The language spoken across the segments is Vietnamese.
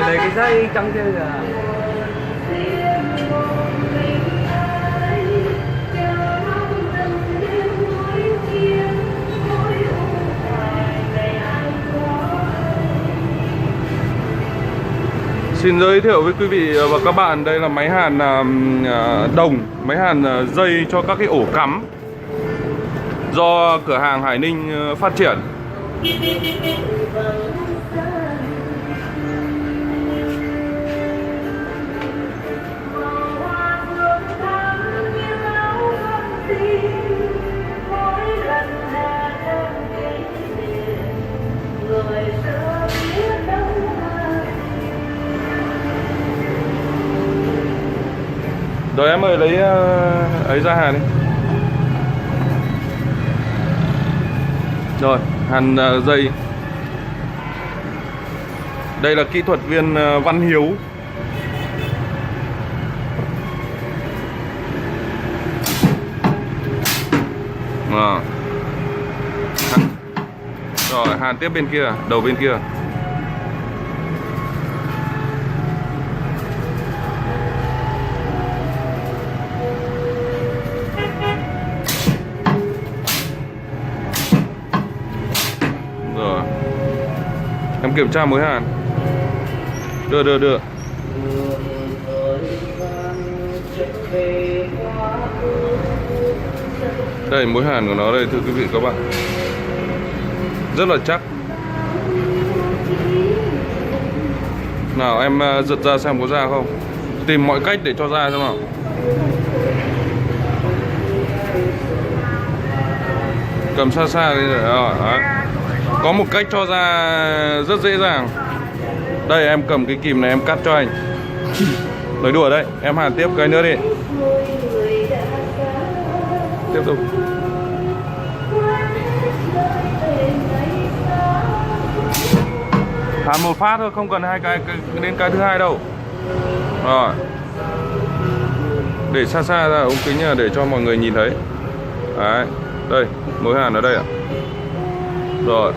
lấy cái dây căng kia kìa. Xin giới thiệu với quý vị và các bạn, đây là máy hàn đồng, máy hàn dây cho các cái ổ cắm do cửa hàng Hải Ninh phát triển. Rồi em ơi, lấy ấy ra hàn đi. Rồi, hàn dây. Đây là kỹ thuật viên Văn Hiếu. Rồi, hàn tiếp bên kia, đầu bên kia. Rồi, em kiểm tra mối hàn. Đưa. Đây, mối hàn của nó đây thưa quý vị các bạn, rất là chắc. Nào em giật ra xem có ra không. Tìm mọi cách để cho ra xem nào. Cầm xa đi rồi. Đấy. Có một cách cho ra rất dễ dàng. Đây, em cầm cái kìm này em cắt cho anh. Nói đùa đấy, em hàn tiếp cái nữa đi. Tiếp tục. Hàn một phát thôi, không cần hai cái đến cái thứ hai đâu. Rồi. Để xa ra ống kính để cho mọi người nhìn thấy. Đấy, đây, mối hàn ở đây ạ. Rồi,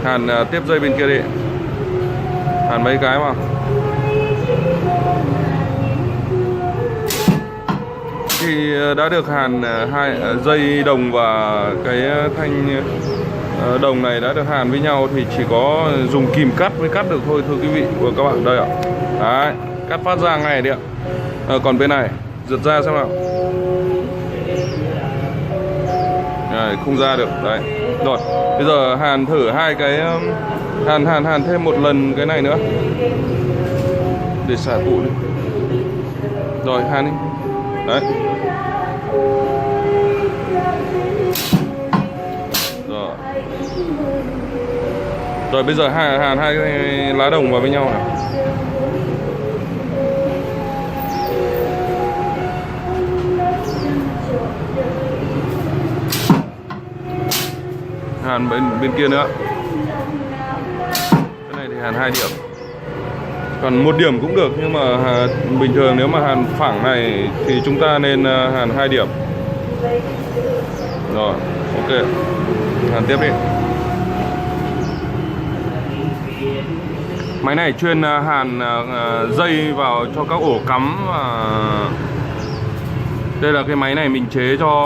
hàn tiếp dây bên kia đi. Hàn mấy cái mà. Khi đã được hàn hai dây đồng và cái thanh đồng này đã được hàn với nhau thì chỉ có dùng kìm cắt mới cắt được thôi thưa quý vị và các bạn. Đây ạ. Đấy, cắt phát ra ngay đi ạ. Còn bên này giật ra xem nào. Đấy, không ra được. Đấy. Rồi, bây giờ hàn thử hai cái, hàn thêm một lần cái này nữa để xả cụ đi. Rồi, hàn đi. Đấy. Rồi bây giờ hàn hai cái lá đồng vào với nhau này. Hàn bên kia nữa. Cái này thì hàn 2 điểm. Còn 1 điểm cũng được, nhưng mà bình thường nếu mà hàn phẳng này thì chúng ta nên hàn 2 điểm. Rồi, ok. Hàn tiếp đi. Máy này chuyên hàn dây vào cho các ổ cắm. Đây là cái máy này mình chế cho